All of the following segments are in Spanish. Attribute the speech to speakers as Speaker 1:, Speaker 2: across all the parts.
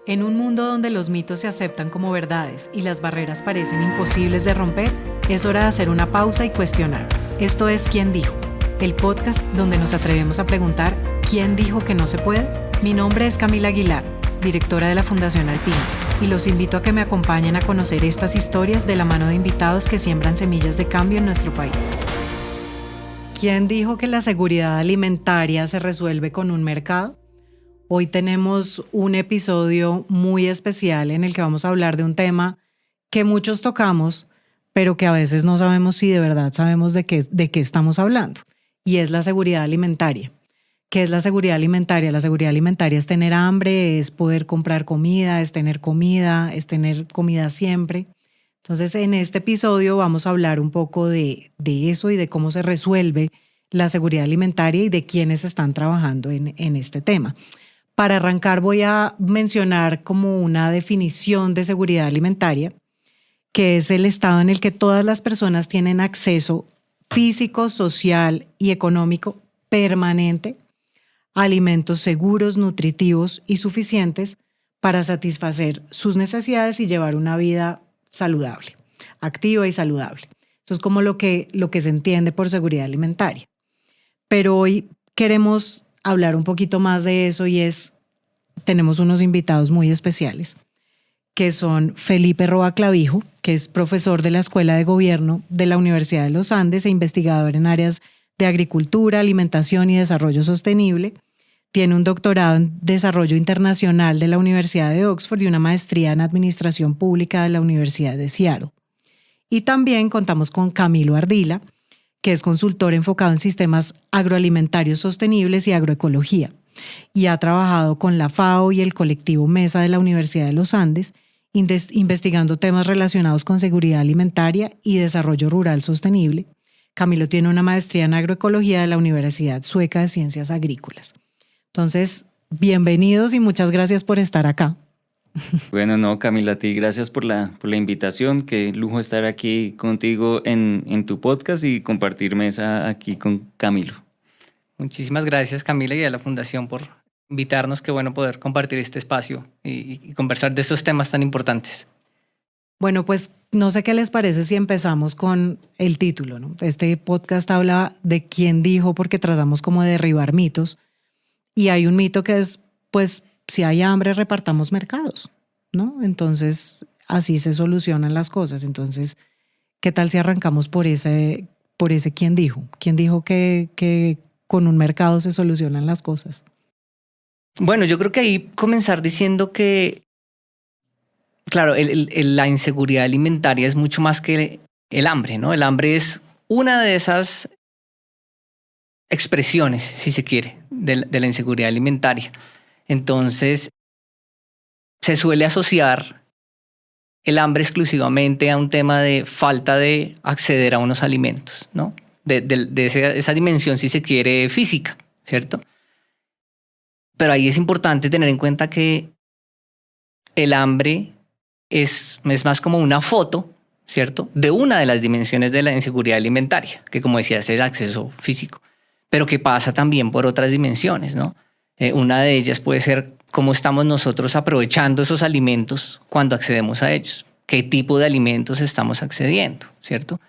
Speaker 1: En un mundo donde los mitos se aceptan como verdades y las barreras parecen imposibles de romper, es hora de hacer una pausa y cuestionar. Esto es ¿Quién dijo?, el podcast donde nos atrevemos a preguntar ¿quién dijo que no se puede? Mi nombre es Camila Aguilar, directora de la Fundación Alpina, y los invito a que me acompañen a conocer estas historias de la mano de invitados que siembran semillas de cambio en nuestro país. ¿Quién dijo que la seguridad alimentaria se resuelve con un mercado? Hoy tenemos un episodio muy especial en el que vamos a hablar de un tema que muchos tocamos, pero que a veces no sabemos si de verdad sabemos de qué estamos hablando, y es la seguridad alimentaria. ¿Qué es la seguridad alimentaria? La seguridad alimentaria es tener hambre, es poder comprar comida, es tener comida siempre. Entonces, en este episodio vamos a hablar un poco de eso y de cómo se resuelve la seguridad alimentaria y de quiénes están trabajando en este tema. Para arrancar voy a mencionar como una definición de seguridad alimentaria, que es el estado en el que todas las personas tienen acceso físico, social y económico permanente a alimentos seguros, nutritivos y suficientes para satisfacer sus necesidades y llevar una vida saludable, activa y saludable. Eso es como lo que se entiende por seguridad alimentaria. Pero hoy queremos hablar un poquito más de eso y tenemos unos invitados muy especiales, que son Felipe Roa Clavijo, que es profesor de la Escuela de Gobierno de la Universidad de los Andes e investigador en áreas de agricultura, alimentación y desarrollo sostenible. Tiene un doctorado en Desarrollo Internacional de la Universidad de Oxford y una maestría en Administración Pública de la Universidad de Seattle. Y también contamos con Camilo Ardila, que es consultor enfocado en sistemas agroalimentarios sostenibles y agroecología, y ha trabajado con la FAO y el colectivo MESA de la Universidad de los Andes, investigando temas relacionados con seguridad alimentaria y desarrollo rural sostenible. Camilo tiene una maestría en agroecología de la Universidad Sueca de Ciencias Agrícolas. Entonces, bienvenidos y muchas gracias por estar acá.
Speaker 2: Bueno, no, Camila, a ti gracias por la invitación. Qué lujo estar aquí contigo en tu podcast y compartir mesa aquí con Camilo.
Speaker 3: Muchísimas gracias, Camila, y a la Fundación por invitarnos. Qué bueno poder compartir este espacio y conversar de estos temas tan importantes.
Speaker 1: Bueno, pues no sé qué les parece si empezamos con el título, ¿no? Este podcast habla de quién dijo, porque tratamos como de derribar mitos. Y hay un mito que es, pues, si hay hambre, repartamos mercados, ¿no? Entonces, así se solucionan las cosas. Entonces, ¿qué tal si arrancamos por ese quién dijo? ¿Quién dijo que con un mercado se solucionan las cosas?
Speaker 3: Bueno, yo creo que ahí comenzar diciendo que, claro, la inseguridad alimentaria es mucho más que el hambre, ¿no? El hambre es una de esas expresiones, si se quiere, de la inseguridad alimentaria. Entonces, se suele asociar el hambre exclusivamente a un tema de falta de acceder a unos alimentos, ¿no? De esa dimensión, si se quiere, física, ¿cierto? Pero ahí es importante tener en cuenta que el hambre es más como una foto, ¿cierto?, de una de las dimensiones de la inseguridad alimentaria, que, como decía, es el acceso físico, pero que pasa también por otras dimensiones, ¿no? Una de ellas puede ser cómo estamos nosotros aprovechando esos alimentos cuando accedemos a ellos. ¿Qué tipo de alimentos estamos accediendo, cierto?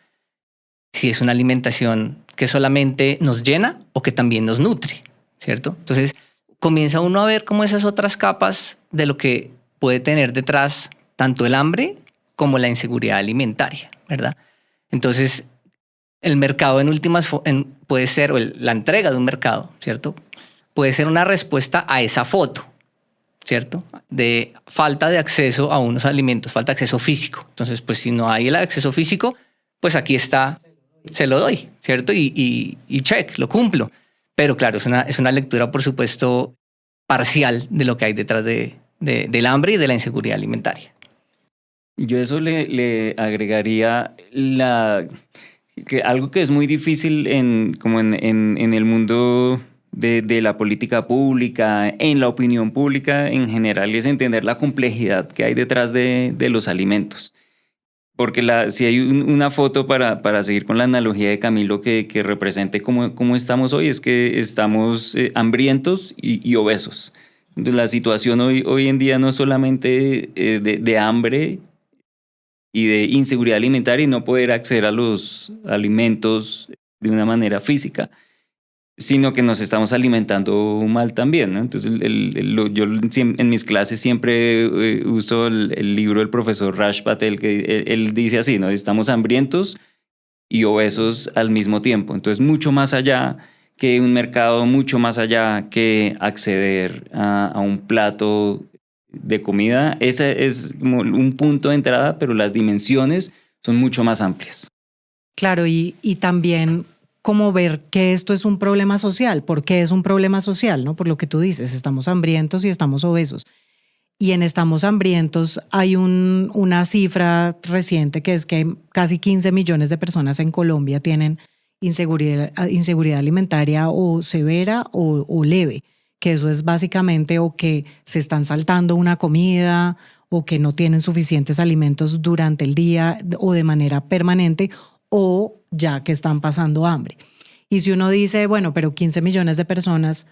Speaker 3: Si es una alimentación que solamente nos llena o que también nos nutre, ¿cierto? Entonces, comienza uno a ver como esas otras capas de lo que puede tener detrás tanto el hambre como la inseguridad alimentaria, ¿verdad? Entonces, el mercado en últimas puede ser, o la entrega de un mercado, ¿cierto?, puede ser una respuesta a esa foto, ¿cierto?, de falta de acceso a unos alimentos, falta de acceso físico. Entonces, pues si no hay el acceso físico, pues aquí está, se lo doy, ¿cierto? Y check, lo cumplo. Pero claro, es una lectura, por supuesto, parcial de lo que hay detrás del hambre y de la inseguridad alimentaria.
Speaker 2: Yo eso le agregaría algo que es muy difícil en el mundo de la política pública, en la opinión pública en general, es entender la complejidad que hay detrás de los alimentos. Porque si hay una foto para seguir con la analogía de Camilo que represente cómo estamos hoy, es que estamos hambrientos y obesos. Entonces, la situación hoy en día no es solamente de hambre y de inseguridad alimentaria y no poder acceder a los alimentos de una manera física, sino que nos estamos alimentando mal también, ¿no? Entonces, yo en mis clases siempre uso el libro del profesor Raj Patel, que él dice así, ¿no? Estamos hambrientos y obesos al mismo tiempo. Entonces, mucho más allá que un mercado, mucho más allá que acceder a un plato de comida. Ese es como un punto de entrada, pero las dimensiones son mucho más amplias.
Speaker 1: Claro, y también como ver que esto es un problema social. ¿Por qué es un problema social? ¿No? Por lo que tú dices, estamos hambrientos y estamos obesos. Y en Estamos Hambrientos hay una cifra reciente que es que casi 15 millones de personas en Colombia tienen inseguridad alimentaria o severa o leve, que eso es básicamente o que se están saltando una comida o que no tienen suficientes alimentos durante el día o de manera permanente o ya que están pasando hambre. Y si uno dice, bueno, pero 15 millones de personas,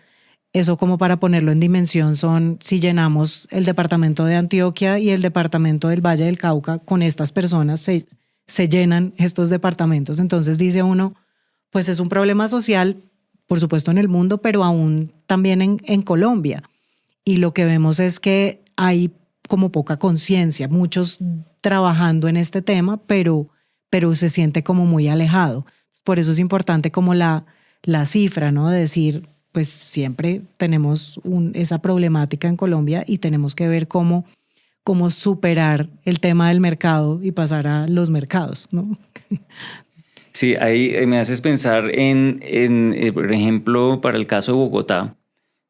Speaker 1: eso como para ponerlo en dimensión son, si llenamos el departamento de Antioquia y el departamento del Valle del Cauca con estas personas, se llenan estos departamentos. Entonces dice uno, pues es un problema social, por supuesto en el mundo, pero aún también en Colombia. Y lo que vemos es que hay como poca conciencia, muchos trabajando en este tema, pero se siente como muy alejado. Por eso es importante como la cifra, ¿no? De decir, pues siempre tenemos esa problemática en Colombia y tenemos que ver cómo superar el tema del mercado y pasar a los mercados, ¿no?
Speaker 2: Sí, ahí me haces pensar por ejemplo, para el caso de Bogotá,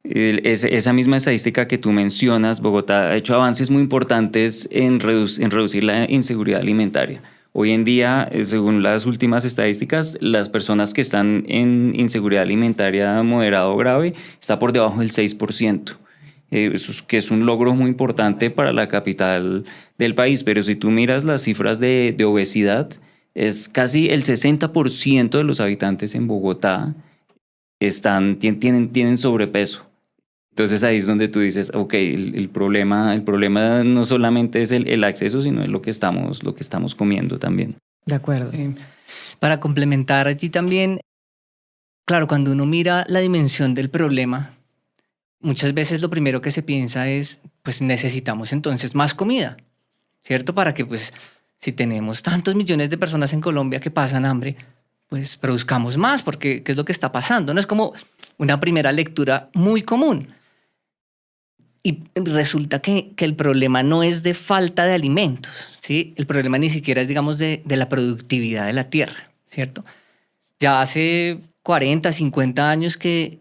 Speaker 2: esa misma estadística que tú mencionas. Bogotá ha hecho avances muy importantes en reducir la inseguridad alimentaria. Hoy en día, según las últimas estadísticas, las personas que están en inseguridad alimentaria moderada o grave está por debajo del 6%. Que es un logro muy importante para la capital del país. Pero si tú miras las cifras de obesidad, es casi el 60% de los habitantes en Bogotá tienen sobrepeso. Entonces ahí es donde tú dices, ok, el problema no solamente es el acceso, sino es lo que estamos comiendo también.
Speaker 1: De acuerdo.
Speaker 3: Para complementar allí también, claro, cuando uno mira la dimensión del problema, muchas veces lo primero que se piensa es, pues necesitamos entonces más comida, ¿cierto? Para que pues si tenemos tantos millones de personas en Colombia que pasan hambre, pues produzcamos más, porque ¿qué es lo que está pasando? No es como una primera lectura muy común. Y resulta que el problema no es de falta de alimentos, ¿sí? El problema ni siquiera es, digamos, de la productividad de la tierra, ¿cierto? Ya hace 40, 50 años que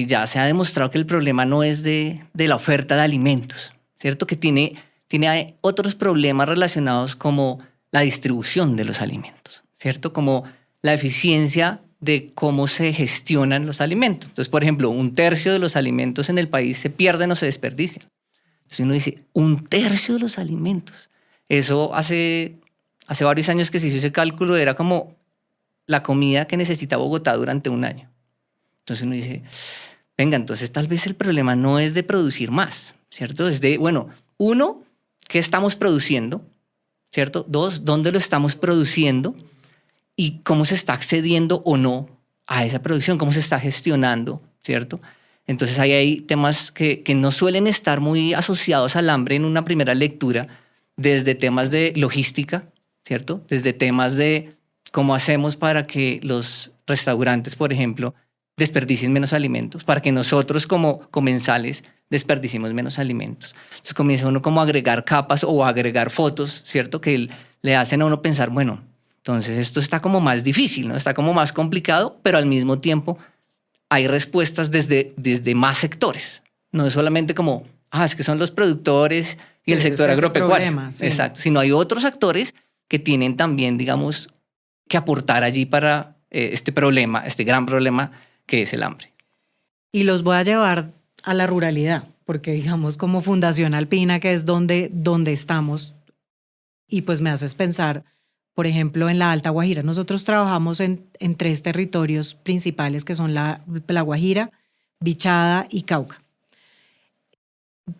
Speaker 3: ya se ha demostrado que el problema no es de la oferta de alimentos, ¿cierto? Que tiene otros problemas relacionados como la distribución de los alimentos, ¿cierto? Como la eficiencia de cómo se gestionan los alimentos. Entonces, por ejemplo, 1/3 de los alimentos en el país se pierden o se desperdician. Entonces uno dice, 1/3 de los alimentos. Eso hace varios años que se hizo ese cálculo, era como la comida que necesita Bogotá durante un año. Entonces uno dice, venga, entonces tal vez el problema no es de producir más, ¿cierto? Es de, bueno, 1, ¿qué estamos produciendo? ¿Cierto? 2, ¿dónde lo estamos produciendo? Y cómo se está accediendo o no a esa producción, cómo se está gestionando, ¿cierto? Entonces ahí hay temas que no suelen estar muy asociados al hambre en una primera lectura, desde temas de logística, ¿cierto? Desde temas de cómo hacemos para que los restaurantes, por ejemplo, desperdicien menos alimentos, para que nosotros como comensales desperdiciemos menos alimentos. Entonces comienza uno como a agregar capas o a agregar fotos, ¿cierto? Que le hacen a uno pensar, bueno, entonces esto está como más difícil, ¿no? Está como más complicado, pero al mismo tiempo hay respuestas desde más sectores. No es solamente como, es que son los productores y el sector agropecuario.
Speaker 1: Sí.
Speaker 3: Exacto, sino hay otros actores que tienen también, digamos, que aportar allí para este problema, este gran problema que es el hambre.
Speaker 1: Y los voy a llevar a la ruralidad, porque digamos como Fundación Alpina, que es donde estamos, y pues me haces pensar, por ejemplo, en la Alta Guajira. Nosotros trabajamos en 3 territorios principales que son la Guajira, Bichada y Cauca.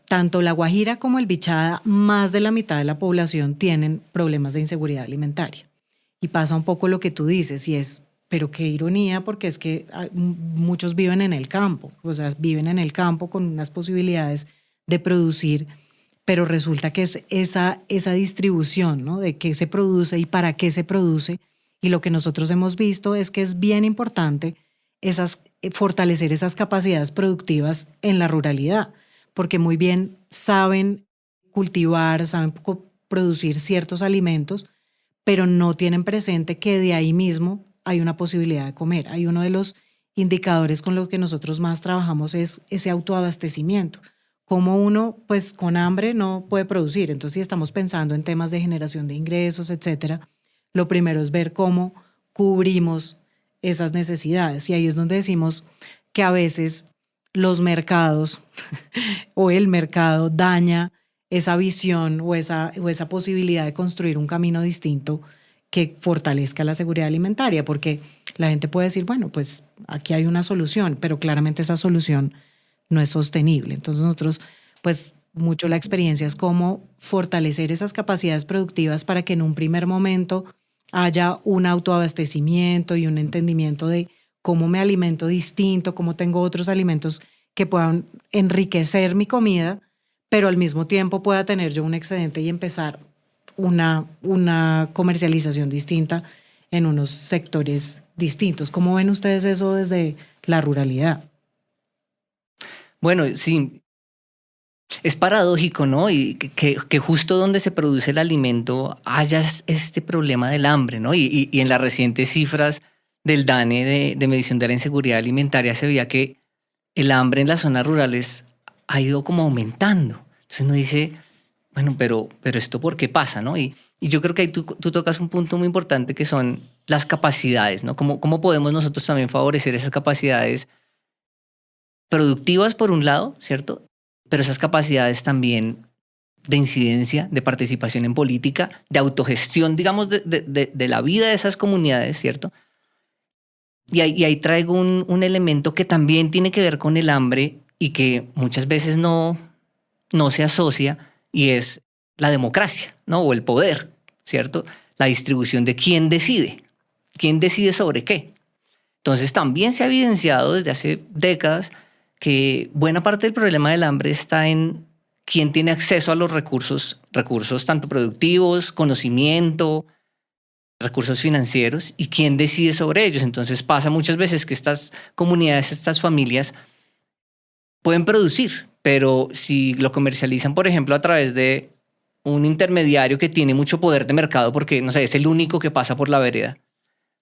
Speaker 1: tanto La Guajira como el Bichada, más de la mitad de la población tienen problemas de inseguridad alimentaria. Y pasa un poco lo que tú dices, y es, pero qué ironía, porque es que muchos viven en el campo, o sea, viven en el campo con unas posibilidades de producir, pero resulta que es esa distribución, ¿no? De qué se produce y para qué se produce. Y lo que nosotros hemos visto es que es bien importante fortalecer esas capacidades productivas en la ruralidad, porque muy bien saben cultivar, saben producir ciertos alimentos, pero no tienen presente que de ahí mismo hay una posibilidad de comer. Hay uno de los indicadores con los que nosotros más trabajamos es ese autoabastecimiento. Como uno, pues con hambre no puede producir. Entonces, si estamos pensando en temas de generación de ingresos, etcétera, lo primero es ver cómo cubrimos esas necesidades. Y ahí es donde decimos que a veces los mercados o el mercado daña esa visión o esa posibilidad de construir un camino distinto que fortalezca la seguridad alimentaria, porque la gente puede decir, bueno, pues aquí hay una solución, pero claramente esa solución no es sostenible. Entonces nosotros, pues mucho la experiencia es cómo fortalecer esas capacidades productivas para que en un primer momento haya un autoabastecimiento y un entendimiento de cómo me alimento distinto, cómo tengo otros alimentos que puedan enriquecer mi comida, pero al mismo tiempo pueda tener yo un excedente y empezar una comercialización distinta en unos sectores distintos. ¿Cómo ven ustedes eso desde la ruralidad?
Speaker 3: Bueno, sí, es paradójico, ¿no? Y que justo donde se produce el alimento haya este problema del hambre, ¿no? Y en las recientes cifras del DANE de medición de la inseguridad alimentaria se veía que el hambre en las zonas rurales ha ido como aumentando. Entonces uno dice, bueno, pero ¿esto por qué pasa, no? Y yo creo que ahí tú tocas un punto muy importante que son las capacidades, ¿no? ¿Cómo podemos nosotros también favorecer esas capacidades productivas por un lado, ¿cierto? Pero esas capacidades también de incidencia, de participación en política, de autogestión, digamos, de la vida de esas comunidades, ¿cierto? Y ahí traigo un elemento que también tiene que ver con el hambre y que muchas veces no se asocia, y es la democracia, ¿no? O el poder, ¿cierto? La distribución de quién decide sobre qué. Entonces también se ha evidenciado desde hace décadas que buena parte del problema del hambre está en quién tiene acceso a los recursos tanto productivos, conocimiento, recursos financieros, y quién decide sobre ellos. Entonces pasa muchas veces que estas comunidades, estas familias pueden producir, pero si lo comercializan, por ejemplo, a través de un intermediario que tiene mucho poder de mercado porque, no sé, es el único que pasa por la vereda,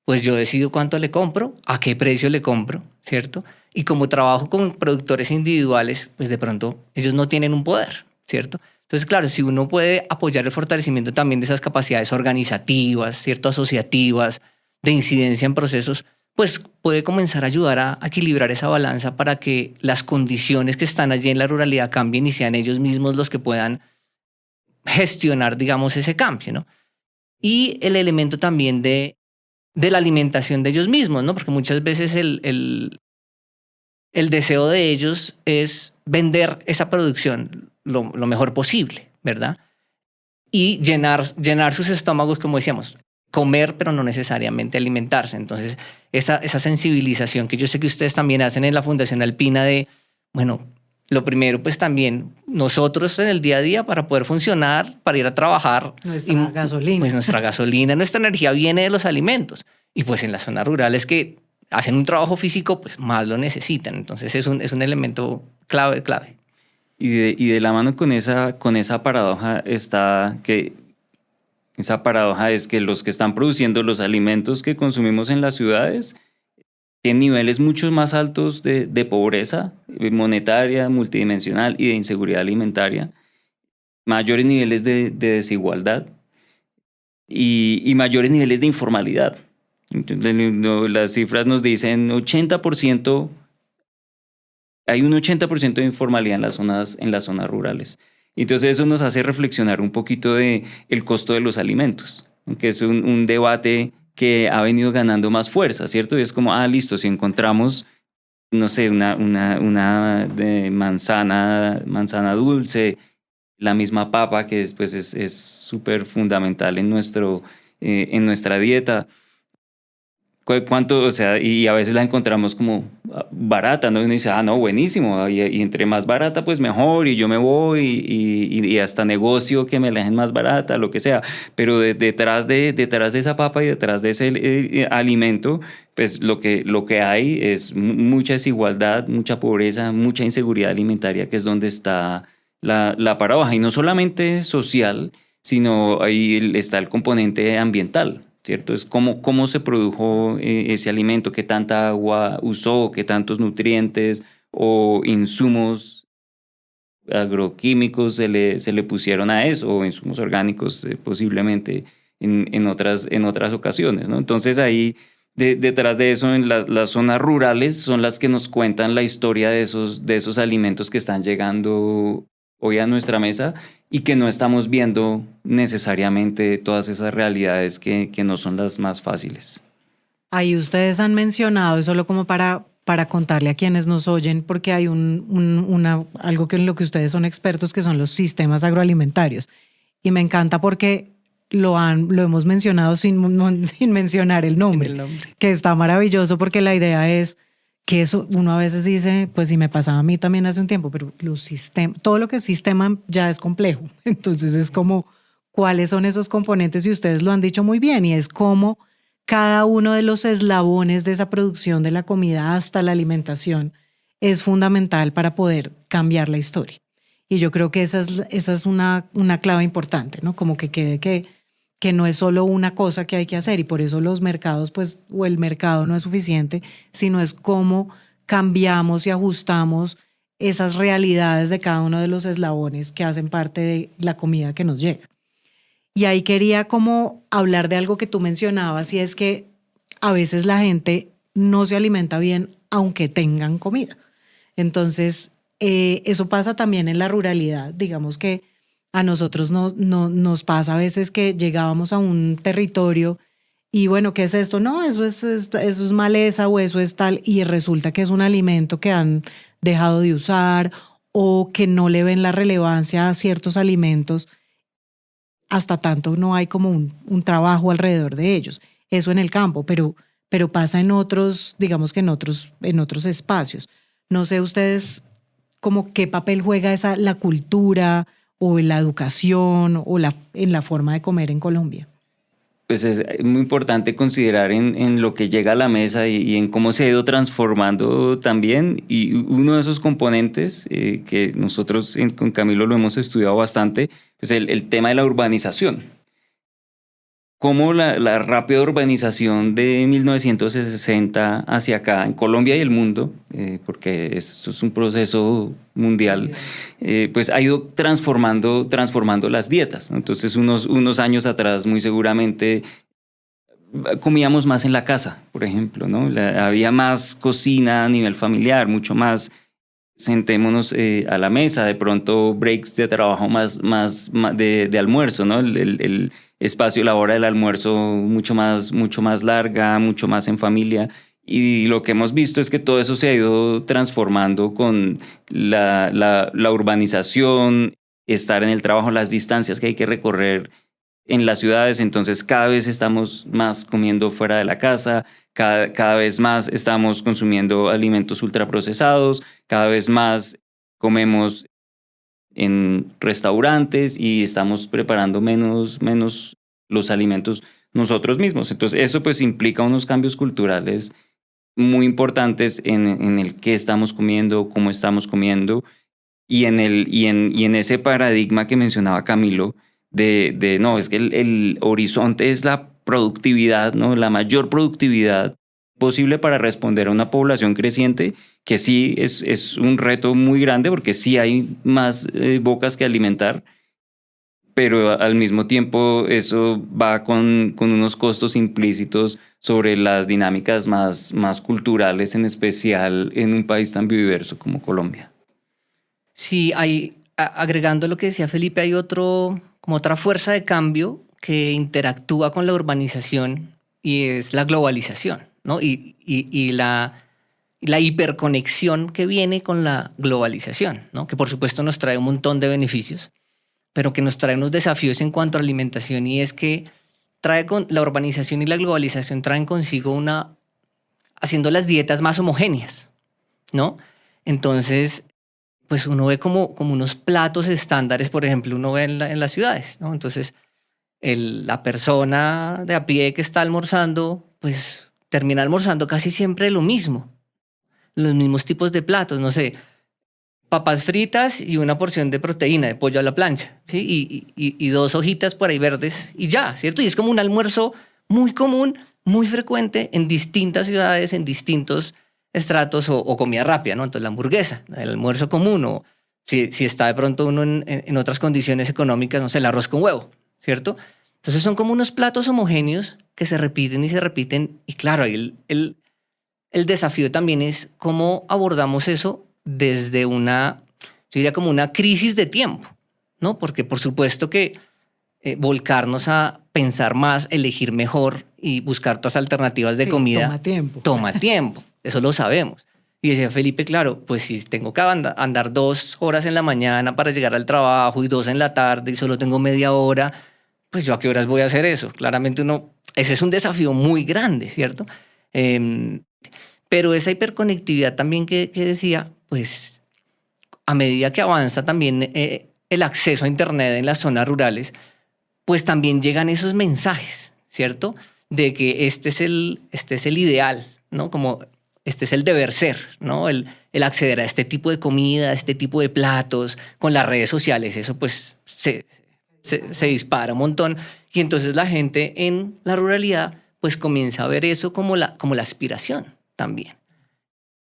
Speaker 3: pues yo decido cuánto le compro, a qué precio le compro, ¿cierto? Y como trabajo con productores individuales, pues de pronto ellos no tienen un poder, ¿cierto? Entonces, claro, si uno puede apoyar el fortalecimiento también de esas capacidades organizativas, ¿cierto? Asociativas, de incidencia en procesos, pues puede comenzar a ayudar a equilibrar esa balanza para que las condiciones que están allí en la ruralidad cambien y sean ellos mismos los que puedan gestionar, digamos, ese cambio, ¿no? Y el elemento también de la alimentación de ellos mismos, ¿no? Porque muchas veces el deseo de ellos es vender esa producción lo mejor posible, ¿verdad? Y llenar sus estómagos, como decíamos, comer, pero no necesariamente alimentarse. Entonces, esa sensibilización que yo sé que ustedes también hacen en la Fundación Alpina de, bueno, lo primero, pues también nosotros en el día a día para poder funcionar, para ir a trabajar.
Speaker 1: Nuestra gasolina.
Speaker 3: Pues nuestra gasolina, nuestra energía viene de los alimentos. Y pues en las zonas rurales que hacen un trabajo físico, pues más lo necesitan. Entonces es un elemento clave.
Speaker 2: Y de la mano con esa paradoja está que esa paradoja es que los que están produciendo los alimentos que consumimos en las ciudades tienen niveles mucho más altos de pobreza monetaria, multidimensional y de inseguridad alimentaria, mayores niveles de desigualdad y mayores niveles de informalidad. Entonces, las cifras nos dicen hay un 80% de informalidad en las zonas rurales. Entonces eso nos hace reflexionar un poquito de el costo de los alimentos, que es un debate que ha venido ganando más fuerza, ¿cierto? Y es como, listo, si encontramos no sé, una de manzana dulce, la misma papa que después es súper fundamental en nuestra dieta. ¿Cuánto? O sea, y a veces la encontramos como barata, ¿no? Y uno dice, no, buenísimo, y entre más barata, pues mejor, y yo me voy, y hasta negocio que me la dejen más barata, lo que sea. Pero detrás de esa papa y detrás de ese alimento, pues lo que hay es mucha desigualdad, mucha pobreza, mucha inseguridad alimentaria, que es donde está la paradoja. Y no solamente social, sino ahí está el componente ambiental. ¿Cierto? Es cómo se produjo ese alimento, qué tanta agua usó, qué tantos nutrientes o insumos agroquímicos se le pusieron a eso, o insumos orgánicos posiblemente en otras ocasiones, ¿no? Entonces ahí detrás de eso, en las zonas rurales son las que nos cuentan la historia de esos alimentos que están llegando hoy a nuestra mesa y que no estamos viendo necesariamente todas esas realidades que no son las más fáciles.
Speaker 1: Ahí ustedes han mencionado, solo como para contarle a quienes nos oyen, porque hay algo que en lo que ustedes son expertos, que son los sistemas agroalimentarios. Y me encanta porque lo hemos mencionado sin mencionar el nombre, que está maravilloso, porque la idea es que eso uno a veces dice, pues si me pasaba a mí también hace un tiempo, pero todo lo que es sistema ya es complejo. Entonces es como, ¿cuáles son esos componentes? Y ustedes lo han dicho muy bien, y es como cada uno de los eslabones de esa producción de la comida hasta la alimentación es fundamental para poder cambiar la historia. Y yo creo que esa es una clave importante, ¿no? Como que quede que no es solo una cosa que hay que hacer, y por eso los mercados, pues, o el mercado no es suficiente, sino es cómo cambiamos y ajustamos esas realidades de cada uno de los eslabones que hacen parte de la comida que nos llega. Y ahí quería como hablar de algo que tú mencionabas, y es que a veces la gente no se alimenta bien aunque tengan comida. Entonces, eso pasa también en la ruralidad. Digamos que a nosotros nos pasa a veces que llegábamos a un territorio y bueno, ¿qué es esto? No, eso es maleza, o eso es tal, y resulta que es un alimento que han dejado de usar, o que no le ven la relevancia a ciertos alimentos hasta tanto no hay como un trabajo alrededor de ellos. Eso en el campo, pero pasa en otros, digamos que en otros espacios. No sé ustedes como qué papel juega la cultura o la educación o en la forma de comer en Colombia.
Speaker 2: Pues es muy importante considerar en lo que llega a la mesa y en cómo se ha ido transformando también. Y uno de esos componentes que nosotros con Camilo lo hemos estudiado bastante, es el tema de la urbanización. Cómo la rápida urbanización de 1960 hacia acá, en Colombia y el mundo, porque esto es un proceso mundial, pues ha ido transformando las dietas, ¿no? Entonces, unos años atrás, muy seguramente, comíamos más en la casa, por ejemplo, ¿no? Había más cocina a nivel familiar, mucho más sentémonos a la mesa, de pronto breaks de trabajo más de almuerzo, ¿no? El espacio, la hora del almuerzo mucho más larga, mucho más en familia. Y lo que hemos visto es que todo eso se ha ido transformando con la urbanización, estar en el trabajo, las distancias que hay que recorrer en las ciudades. Entonces cada vez estamos más comiendo fuera de la casa, cada vez más estamos consumiendo alimentos ultraprocesados, cada vez más comemos en restaurantes y estamos preparando menos los alimentos nosotros mismos. Entonces eso pues implica unos cambios culturales muy importantes en el qué estamos comiendo, cómo estamos comiendo, y en ese paradigma que mencionaba Camilo no, es que el horizonte es la productividad, ¿no? La mayor productividad posible para responder a una población creciente, que sí es un reto muy grande porque sí hay más bocas que alimentar, pero al mismo tiempo eso va con unos costos implícitos sobre las dinámicas más culturales, en especial en un país tan biodiverso como Colombia.
Speaker 3: Sí, agregando lo que decía Felipe, hay como otra fuerza de cambio que interactúa con la urbanización, y es la globalización, ¿no? Y la hiperconexión que viene con la globalización, ¿no? Que por supuesto nos trae un montón de beneficios, pero que nos trae unos desafíos en cuanto a alimentación, y es que la urbanización y la globalización traen consigo haciendo las dietas más homogéneas, ¿no? Entonces, pues uno ve como unos platos estándares, por ejemplo, uno ve en las ciudades, ¿no? Entonces, la persona de a pie que está almorzando, pues termina almorzando casi siempre lo mismo, los mismos tipos de platos, no sé, papas fritas y una porción de proteína, de pollo a la plancha, ¿sí? Y 2 hojitas por ahí verdes y ya, ¿cierto? Y es como un almuerzo muy común, muy frecuente en distintas ciudades, en distintos estratos o comida rápida, ¿no? Entonces la hamburguesa, el almuerzo común, o si está de pronto uno en otras condiciones económicas, no sé, el arroz con huevo, ¿cierto? Entonces son como unos platos homogéneos que se repiten y se repiten, y claro, ahí el desafío también es cómo abordamos eso desde yo diría como una crisis de tiempo, ¿no? Porque por supuesto que volcarnos a pensar más, elegir mejor y buscar otras alternativas de comida
Speaker 1: toma tiempo.
Speaker 3: Toma tiempo, eso lo sabemos. Y decía Felipe, claro, pues si tengo que andar 2 horas en la mañana para llegar al trabajo y 2 en la tarde y solo tengo media hora, pues yo a qué horas voy a hacer eso. Claramente ese es un desafío muy grande, ¿cierto? Pero esa hiperconectividad también que decía, pues a medida que avanza también el acceso a Internet en las zonas rurales, pues también llegan esos mensajes, ¿cierto? De que este es el ideal, ¿no? Como este es el deber ser, ¿no? El acceder a este tipo de comida, a este tipo de platos, con las redes sociales, eso pues se dispara un montón. Y entonces la gente en la ruralidad pues comienza a ver eso como la aspiración también.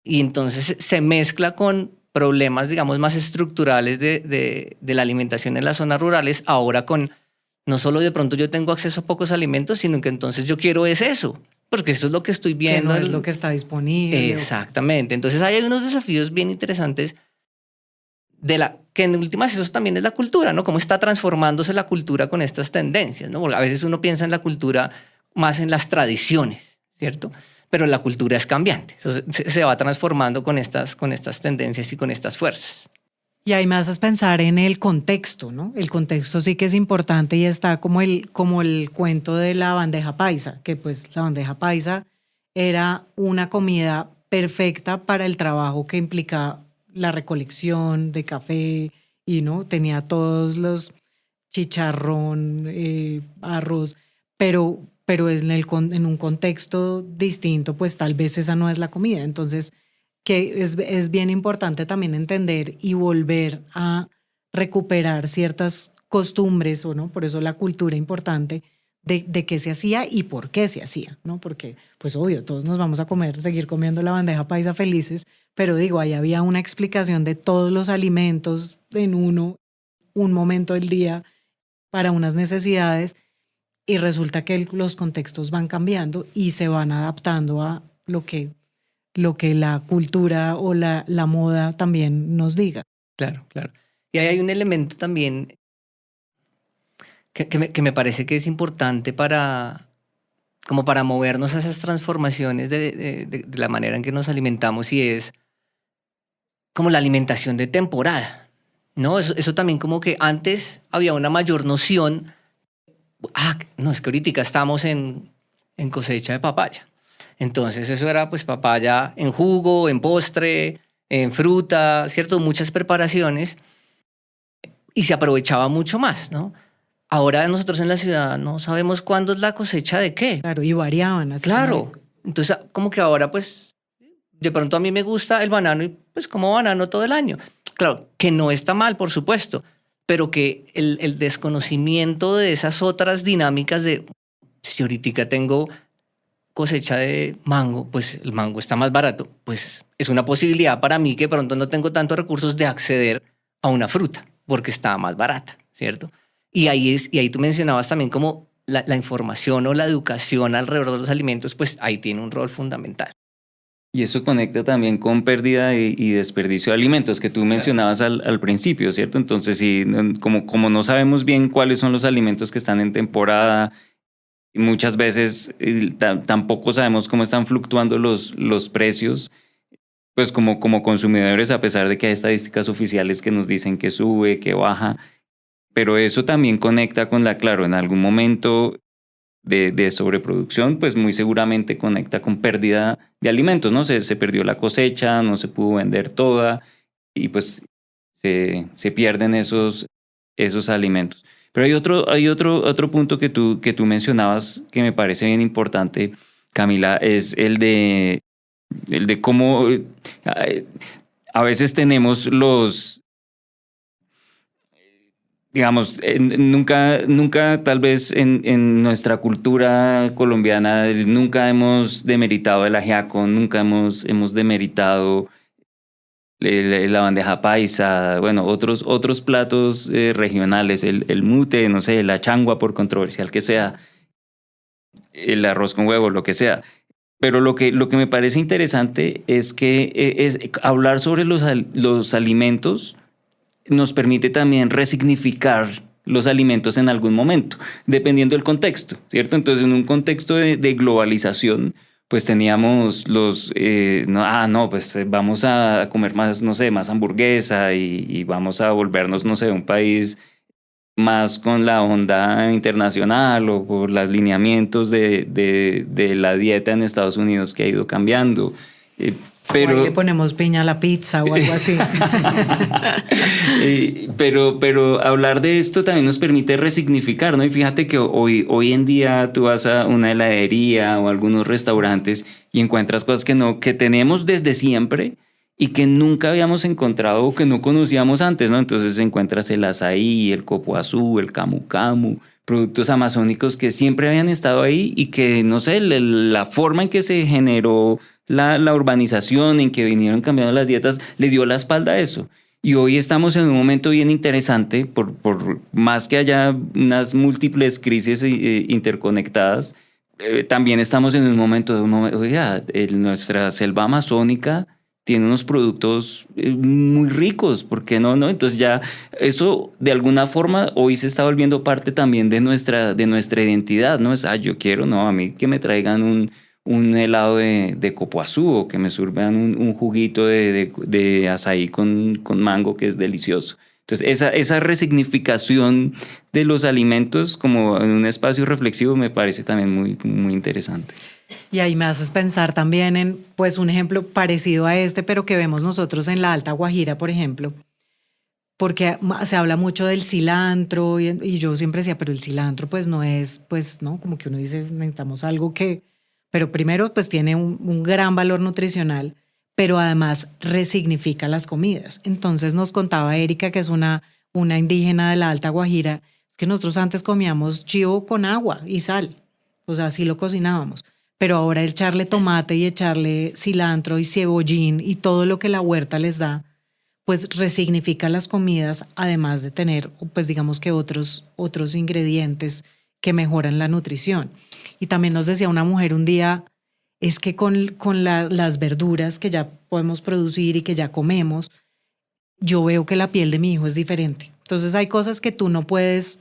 Speaker 3: Y entonces se mezcla con problemas, digamos, más estructurales de la alimentación en las zonas rurales, ahora con no solo de pronto yo tengo acceso a pocos alimentos, sino que entonces yo quiero eso, porque eso es lo que estoy viendo.
Speaker 1: Que no es lo que está disponible.
Speaker 3: Exactamente. Entonces hay unos desafíos bien interesantes que en últimas eso también es la cultura, ¿no? Cómo está transformándose la cultura con estas tendencias, ¿no? Porque a veces uno piensa en la cultura más en las tradiciones, ¿cierto? Pero la cultura es cambiante. Eso se va transformando con estas tendencias y con estas fuerzas.
Speaker 1: Y ahí me haces pensar en el contexto, ¿no? El contexto sí que es importante, y está como el cuento de la bandeja paisa, que pues la bandeja paisa era una comida perfecta para el trabajo que implica la recolección de café, y no tenía todos los chicharrón, arroz, pero en un contexto distinto, pues tal vez esa no es la comida. Entonces, que es bien importante también entender y volver a recuperar ciertas costumbres, ¿o no? Por eso la cultura importante de qué se hacía y por qué se hacía, ¿no? Porque, pues obvio, todos nos vamos a seguir comiendo la bandeja paisa felices, pero digo, ahí había una explicación de todos los alimentos en un momento del día para unas necesidades, y resulta que los contextos van cambiando y se van adaptando a lo que la cultura o la moda también nos diga.
Speaker 3: Claro, claro. Y ahí hay un elemento también que me parece que es importante para movernos a esas transformaciones de la manera en que nos alimentamos, y es como la alimentación de temporada, ¿no? Eso también, como que antes había una mayor noción. No, es que ahorita estamos en cosecha de papaya. Entonces eso era pues papaya en jugo, en postre, en fruta, ¿cierto? Muchas preparaciones, y se aprovechaba mucho más, ¿no? Ahora nosotros en la ciudad no sabemos cuándo es la cosecha de qué.
Speaker 1: Claro, y variaban así.
Speaker 3: Claro. Entonces como que ahora pues de pronto a mí me gusta el banano y pues como banano todo el año. Claro, que no está mal, por supuesto, pero que el desconocimiento de esas otras dinámicas de si ahorita tengo cosecha de mango, pues el mango está más barato, pues es una posibilidad para mí que pronto no tengo tantos recursos de acceder a una fruta porque está más barata, ¿cierto? Y ahí tú mencionabas también como la información o la educación alrededor de los alimentos, pues ahí tiene un rol fundamental.
Speaker 2: Y eso conecta también con pérdida y desperdicio de alimentos que tú mencionabas al principio, ¿cierto? Entonces, como no sabemos bien cuáles son los alimentos que están en temporada, muchas veces tampoco sabemos cómo están fluctuando los precios. pues como consumidores, a pesar de que hay estadísticas oficiales que nos dicen que sube, que baja, pero eso también conecta con claro, en algún momento de sobreproducción, pues muy seguramente conecta con pérdida de alimentos, ¿no? Se perdió la cosecha, no se pudo vender toda y pues se pierden esos alimentos. Pero hay otro punto que tú mencionabas que me parece bien importante, Camila, es el de cómo a veces tenemos digamos, nunca tal vez en nuestra cultura colombiana, nunca hemos demeritado el ajiaco, nunca hemos demeritado la bandeja paisa, bueno, otros platos regionales, el mute, no sé, la changua, por controversial que sea, el arroz con huevo, lo que sea. Pero lo que me parece interesante es que es hablar sobre los alimentos nos permite también resignificar los alimentos en algún momento, dependiendo del contexto, ¿cierto? Entonces, en un contexto de globalización, pues teníamos pues vamos a comer más, no sé, más hamburguesa y vamos a volvernos, no sé, un país más con la onda internacional o por los lineamientos de la dieta en Estados Unidos que ha ido cambiando.
Speaker 1: Pero le ponemos piña a la pizza o algo así.
Speaker 2: pero hablar de esto también nos permite resignificar, ¿no? Y fíjate que hoy en día tú vas a una heladería o a algunos restaurantes y encuentras cosas que tenemos desde siempre y que nunca habíamos encontrado o que no conocíamos antes, ¿no? Entonces encuentras el azaí, el copoazú, el camu camu, productos amazónicos que siempre habían estado ahí y que, no sé, la forma en que se generó la urbanización, en que vinieron cambiando las dietas, le dio la espalda a eso. Y hoy estamos en un momento bien interesante, por más que haya unas múltiples crisis interconectadas, también estamos en un momento oiga, nuestra selva amazónica tiene unos productos muy ricos, ¿por qué no? Entonces ya eso de alguna forma hoy se está volviendo parte también de nuestra identidad, ¿no? Es, yo quiero, no, a mí que me traigan un helado de copoazú o que me sirvan un juguito de azaí con mango que es delicioso. Entonces esa resignificación de los alimentos como en un espacio reflexivo me parece también muy, muy interesante.
Speaker 1: Y ahí me haces pensar también en pues un ejemplo parecido a este, pero que vemos nosotros en la Alta Guajira, por ejemplo, porque se habla mucho del cilantro y yo siempre decía, pero el cilantro pues no es, pues no, como que uno dice, necesitamos algo que, pero primero pues tiene un gran valor nutricional, pero además resignifica las comidas. Entonces nos contaba Erika, que es una indígena de la Alta Guajira, es que nosotros antes comíamos chivo con agua y sal, o sea, así lo cocinábamos. Pero ahora echarle tomate y echarle cilantro y cebollín y todo lo que la huerta les da, pues resignifica las comidas, además de tener, pues digamos que otros ingredientes que mejoran la nutrición. Y también nos decía una mujer un día, es que con las verduras que ya podemos producir y que ya comemos, yo veo que la piel de mi hijo es diferente. Entonces hay cosas que tú no puedes,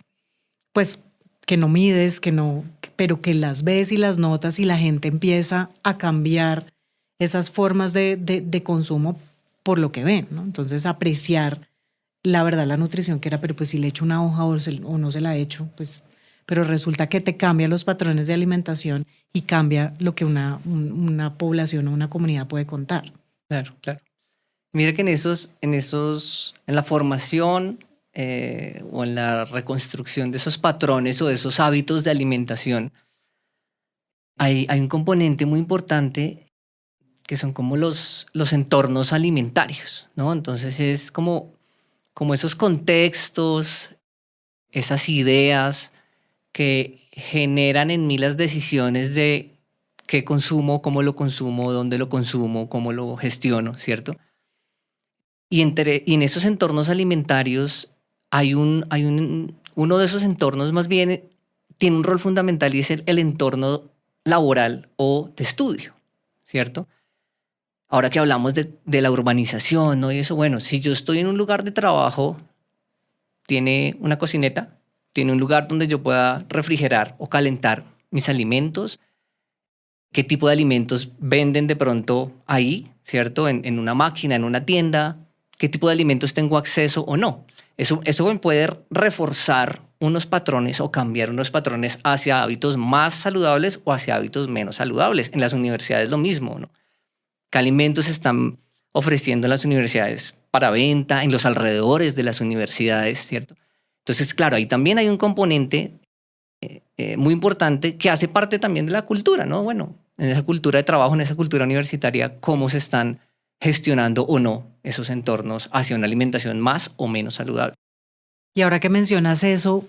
Speaker 1: pues que no mides, pero que las ves y las notas y la gente empieza a cambiar esas formas de consumo por lo que ven, ¿no? Entonces apreciar la verdad la nutrición que era, pero pues si le echo una hoja o no se la echo, pues, pero resulta que te cambia los patrones de alimentación y cambia lo que una población o una comunidad puede contar.
Speaker 3: Claro, claro. Mira que en la formación o en la reconstrucción de esos patrones o de esos hábitos de alimentación, hay un componente muy importante que son como los entornos alimentarios, ¿no? Entonces es como esos contextos, esas ideas que generan en mí las decisiones de qué consumo, cómo lo consumo, dónde lo consumo, cómo lo gestiono, ¿cierto? Y en esos entornos alimentarios uno de esos entornos más bien tiene un rol fundamental y es el entorno laboral o de estudio, ¿cierto? Ahora que hablamos de la urbanización, ¿no? Y eso, bueno, si yo estoy en un lugar de trabajo, tiene una cocineta, tiene un lugar donde yo pueda refrigerar o calentar mis alimentos, qué tipo de alimentos venden de pronto ahí, ¿cierto? En una máquina, en una tienda, qué tipo de alimentos tengo acceso o no. Eso me puede reforzar unos patrones o cambiar unos patrones hacia hábitos más saludables o hacia hábitos menos saludables. En las universidades lo mismo, ¿no? ¿Qué alimentos están ofreciendo en las universidades para venta, en los alrededores de las universidades, ¿cierto? Entonces, claro, ahí también hay un componente muy importante que hace parte también de la cultura, ¿no? Bueno, en esa cultura de trabajo, en esa cultura universitaria, cómo se están gestionando o no esos entornos hacia una alimentación más o menos saludable.
Speaker 1: Y ahora que mencionas eso,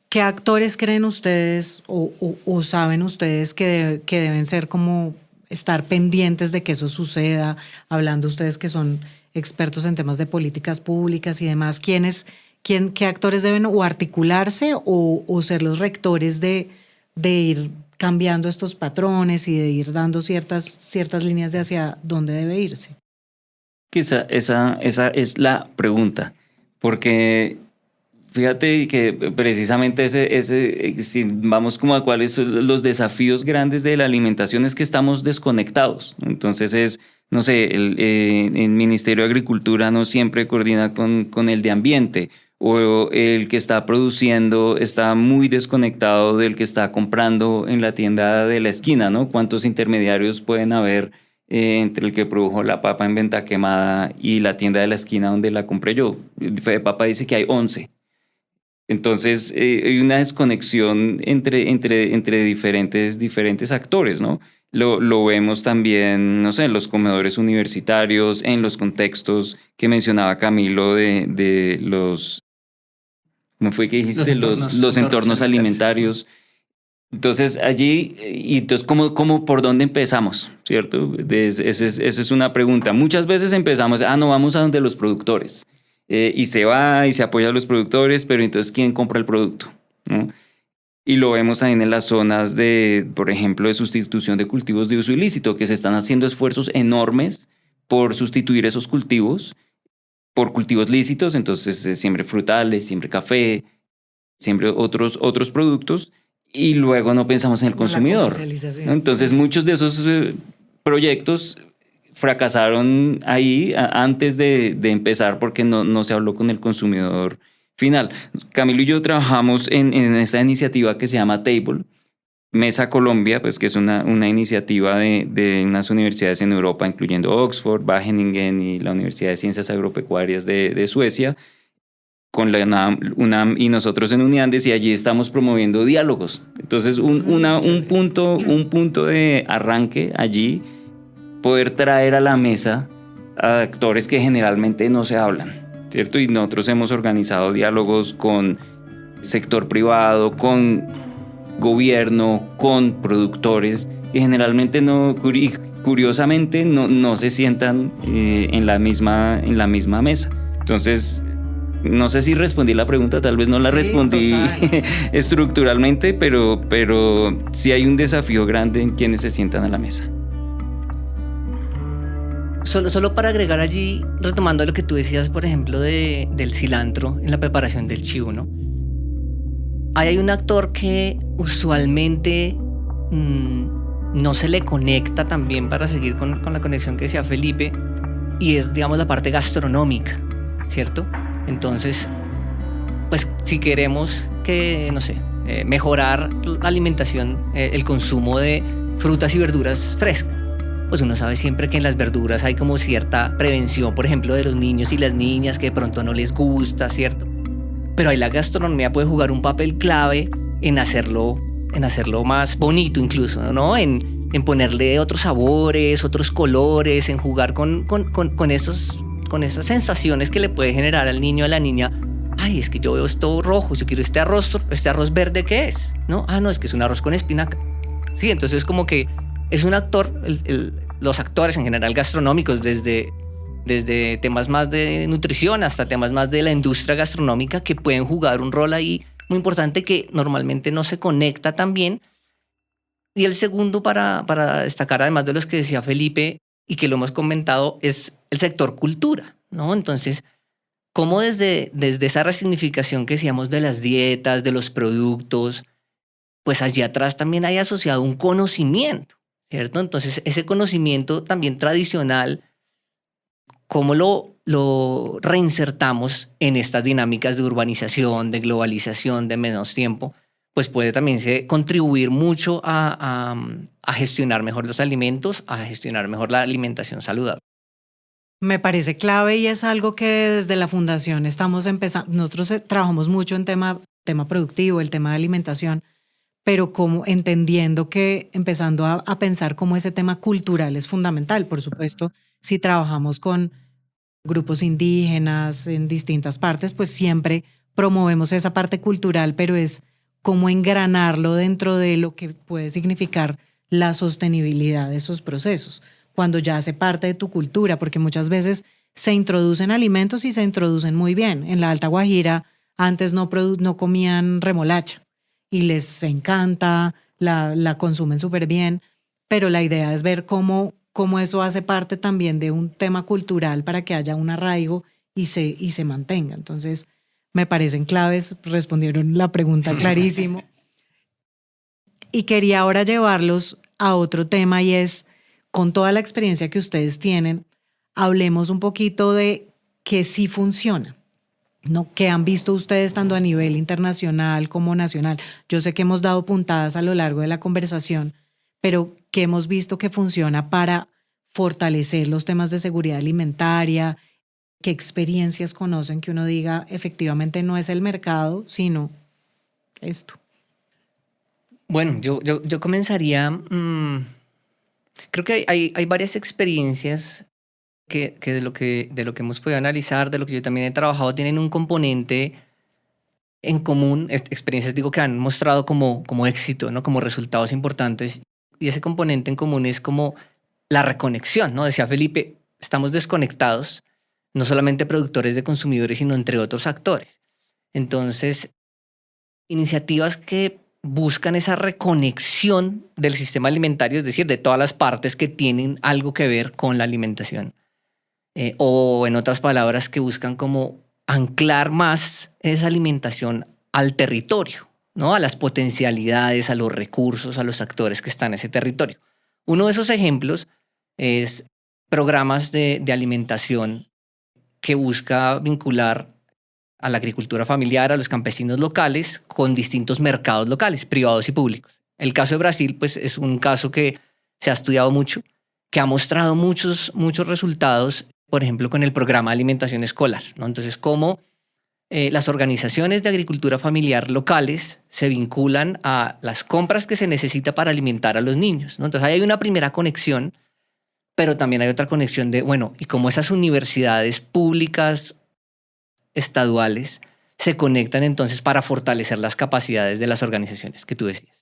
Speaker 1: ¿qué actores creen ustedes o saben ustedes que deben ser como estar pendientes de que eso suceda? Hablando ustedes que son expertos en temas de políticas públicas y demás, ¿qué actores deben o articularse o ser los rectores de ir cambiando estos patrones y de ir dando ciertas líneas de hacia dónde debe irse?
Speaker 2: Esa es la pregunta, porque fíjate que precisamente si vamos como a cuáles son los desafíos grandes de la alimentación, es que estamos desconectados. Entonces no sé, el Ministerio de Agricultura no siempre coordina con el de Ambiente, o el que está produciendo está muy desconectado del que está comprando en la tienda de la esquina, ¿no? ¿Cuántos intermediarios pueden haber entre el que produjo la papa en venta quemada y la tienda de la esquina donde la compré yo? Fedepapa dice que hay 11. Entonces hay una desconexión entre diferentes actores, ¿no? Lo vemos también, no sé, en los comedores universitarios, en los contextos que mencionaba Camilo de los, ¿cómo fue que dijiste? Los entornos alimentarios. Entonces allí, y entonces ¿cómo por dónde empezamos? ¿Cierto? Esa es una pregunta. Muchas veces empezamos, no, vamos a donde los productores. Y se va y se apoya a los productores, pero entonces ¿quién compra el producto? ¿No? Y lo vemos también en las zonas de, por ejemplo, de sustitución de cultivos de uso ilícito, que se están haciendo esfuerzos enormes por sustituir esos cultivos por cultivos lícitos. Entonces siempre frutales, siempre café, siempre otros productos, y luego no pensamos en el consumidor, ¿no? Entonces muchos de esos proyectos fracasaron ahí antes de empezar porque no se habló con el consumidor final. Camilo y yo trabajamos en esta iniciativa que se llama Table, Mesa Colombia, pues que es una iniciativa de unas universidades en Europa, incluyendo Oxford, Wageningen y la Universidad de Ciencias Agropecuarias de Suecia, con la UNAM y nosotros en Uniandes, y allí estamos promoviendo diálogos. Entonces un punto de arranque allí, poder traer a la mesa a actores que generalmente no se hablan, ¿cierto? Y nosotros hemos organizado diálogos con sector privado, con gobierno, con productores, que generalmente curiosamente no se sientan en la misma mesa. Entonces, no sé si respondí la pregunta, tal vez no la respondí estructuralmente, pero sí hay un desafío grande en quienes se sientan a la mesa.
Speaker 3: Solo para agregar allí, retomando lo que tú decías, por ejemplo, del cilantro en la preparación del chivo, ¿no? Hay un actor que usualmente no se le conecta también, para seguir con la conexión que decía Felipe, y es, digamos, la parte gastronómica, ¿cierto? Entonces, pues si queremos mejorar la alimentación, el consumo de frutas y verduras frescas, pues uno sabe siempre que en las verduras hay como cierta prevención, por ejemplo, de los niños y las niñas que de pronto no les gusta, ¿cierto? Pero ahí la gastronomía puede jugar un papel clave en hacerlo más bonito incluso, ¿no? En ponerle otros sabores, otros colores, en jugar con esas sensaciones que le puede generar al niño o a la niña. Ay, es que yo veo esto rojo, yo quiero este arroz verde, ¿qué es? ¿No? No, es que es un arroz con espinaca. Sí, entonces como que es un actor, los actores en general gastronómicos, desde temas más de nutrición hasta temas más de la industria gastronómica, que pueden jugar un rol ahí muy importante que normalmente no se conecta tan bien. Y el segundo, para destacar, además de los que decía Felipe y que lo hemos comentado, es el sector cultura, ¿no? Entonces, cómo desde esa resignificación que decíamos de las dietas, de los productos, pues allí atrás también hay asociado un conocimiento, ¿cierto? Entonces, ese conocimiento también tradicional, ¿cómo lo reinsertamos en estas dinámicas de urbanización, de globalización, de menos tiempo? Pues puede también contribuir mucho a gestionar mejor los alimentos, a gestionar mejor la alimentación saludable.
Speaker 1: Me parece clave y es algo que desde la fundación estamos empezando. Nosotros trabajamos mucho en tema productivo, el tema de alimentación, pero como entendiendo que empezando a pensar cómo ese tema cultural es fundamental. Por supuesto, si trabajamos con grupos indígenas en distintas partes, pues siempre promovemos esa parte cultural, pero es cómo engranarlo dentro de lo que puede significar la sostenibilidad de esos procesos, cuando ya hace parte de tu cultura, porque muchas veces se introducen alimentos y se introducen muy bien. En la Alta Guajira antes no comían remolacha y les encanta, la consumen súper bien, pero la idea es ver cómo eso hace parte también de un tema cultural para que haya un arraigo y se mantenga. Entonces, me parecen claves, respondieron la pregunta clarísimo. Y quería ahora llevarlos a otro tema y es, con toda la experiencia que ustedes tienen, hablemos un poquito de qué sí funciona, ¿no? ¿Qué han visto ustedes tanto a nivel internacional como nacional? Yo sé que hemos dado puntadas a lo largo de la conversación, pero ¿qué hemos visto que funciona para fortalecer los temas de seguridad alimentaria? ¿Qué experiencias conocen que uno diga efectivamente no es el mercado, sino esto?
Speaker 3: Bueno, yo comenzaría, creo que hay varias experiencias que de lo que hemos podido analizar, de lo que yo también he trabajado, tienen un componente en común, experiencias digo que han mostrado como éxito, ¿no? Como resultados importantes, y ese componente en común es como la reconexión, ¿no? Decía Felipe, estamos desconectados, no solamente productores de consumidores, sino entre otros actores. Entonces, iniciativas que buscan esa reconexión del sistema alimentario, es decir, de todas las partes que tienen algo que ver con la alimentación. O en otras palabras, que buscan como anclar más esa alimentación al territorio, ¿no? A las potencialidades, a los recursos, a los actores que están en ese territorio. Uno de esos ejemplos es programas de alimentación que busca vincular a la agricultura familiar, a los campesinos locales, con distintos mercados locales, privados y públicos. El caso de Brasil, pues, es un caso que se ha estudiado mucho, que ha mostrado muchos resultados, por ejemplo, con el programa de alimentación escolar, ¿no? Entonces, cómo las organizaciones de agricultura familiar locales se vinculan a las compras que se necesita para alimentar a los niños, ¿no? Entonces, ahí hay una primera conexión, pero también hay otra conexión de, bueno, y cómo esas universidades públicas estaduales se conectan entonces para fortalecer las capacidades de las organizaciones que tú decías.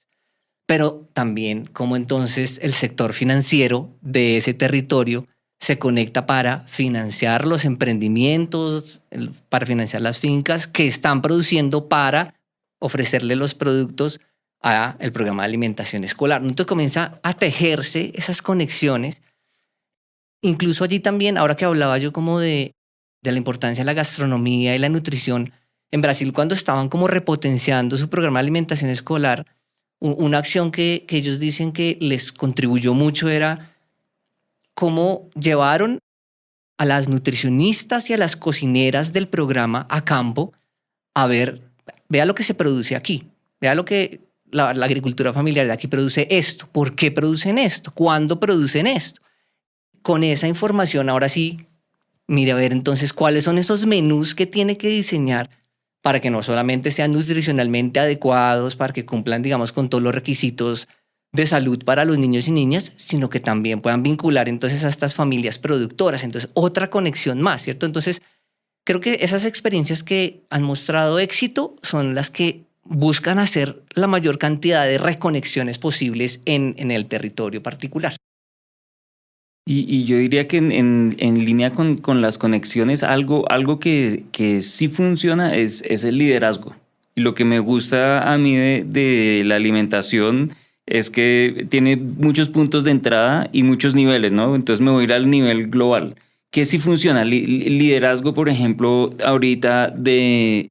Speaker 3: Pero también cómo entonces el sector financiero de ese territorio se conecta para financiar los emprendimientos, para financiar las fincas que están produciendo para ofrecerle los productos al programa de alimentación escolar. Entonces comienza a tejerse esas conexiones. Incluso allí también, ahora que hablaba yo como de la importancia de la gastronomía y la nutrición, en Brasil cuando estaban como repotenciando su programa de alimentación escolar, una acción que ellos dicen que les contribuyó mucho era cómo llevaron a las nutricionistas y a las cocineras del programa a campo a ver, vea lo que se produce aquí, vea lo que la agricultura familiar de aquí produce esto, ¿por qué producen esto? ¿Cuándo producen esto? Con esa información ahora sí, mire a ver entonces cuáles son esos menús que tiene que diseñar para que no solamente sean nutricionalmente adecuados, para que cumplan, digamos, con todos los requisitos de salud para los niños y niñas, sino que también puedan vincular entonces a estas familias productoras. Entonces, otra conexión más, ¿cierto? Entonces, creo que esas experiencias que han mostrado éxito son las que buscan hacer la mayor cantidad de reconexiones posibles en el territorio particular.
Speaker 2: Y yo diría que en línea con las conexiones, algo que sí funciona es el liderazgo. Y lo que me gusta a mí de la alimentación es que tiene muchos puntos de entrada y muchos niveles, ¿no? Entonces me voy a ir al nivel global. ¿Qué sí funciona? Liderazgo, por ejemplo, ahorita de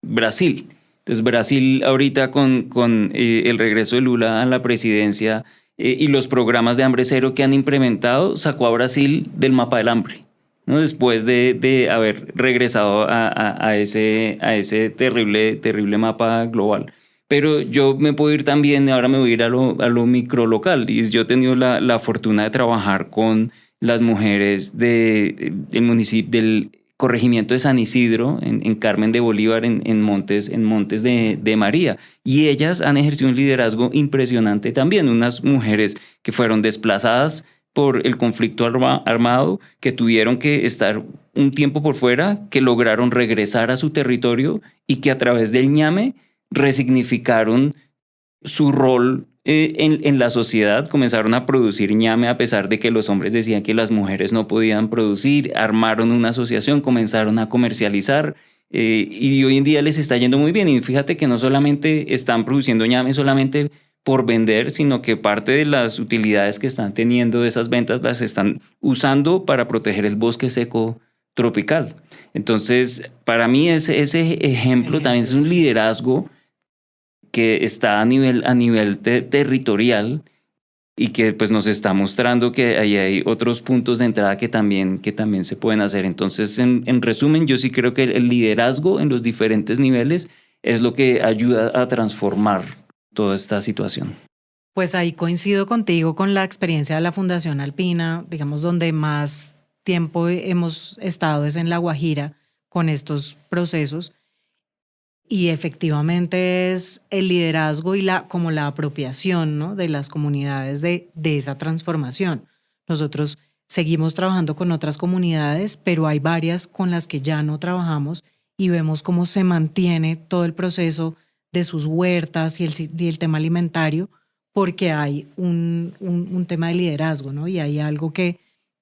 Speaker 2: Brasil. Entonces Brasil ahorita con el regreso de Lula a la presidencia y los programas de hambre cero que han implementado sacó a Brasil del mapa del hambre, ¿no? Después de haber regresado a ese terrible mapa global. Pero yo me puedo ir también, ahora me voy a ir a lo microlocal. Y yo he tenido la fortuna de trabajar con las mujeres del municipio, del corregimiento de San Isidro, en Carmen de Bolívar, en Montes de María. Y ellas han ejercido un liderazgo impresionante también. Unas mujeres que fueron desplazadas por el conflicto armado, que tuvieron que estar un tiempo por fuera, que lograron regresar a su territorio y que a través del ñame resignificaron su rol en la sociedad, comenzaron a producir ñame a pesar de que los hombres decían que las mujeres no podían producir, armaron una asociación, comenzaron a comercializar y hoy en día les está yendo muy bien. Y fíjate que no solamente están produciendo ñame solamente por vender, sino que parte de las utilidades que están teniendo de esas ventas las están usando para proteger el bosque seco tropical. Entonces, para mí ese ejemplo también es un liderazgo que está a nivel territorial y que pues nos está mostrando que ahí hay otros puntos de entrada que también se pueden hacer. Entonces, en resumen, yo sí creo que el liderazgo en los diferentes niveles es lo que ayuda a transformar toda esta situación.
Speaker 1: Pues ahí coincido contigo con la experiencia de la Fundación Alpina, digamos, donde más tiempo hemos estado es en La Guajira con estos procesos. Y efectivamente es el liderazgo y como la apropiación, ¿no?, de las comunidades de esa transformación. Nosotros seguimos trabajando con otras comunidades, pero hay varias con las que ya no trabajamos y vemos cómo se mantiene todo el proceso de sus huertas y el tema alimentario, porque hay un tema de liderazgo, ¿no? Y hay algo que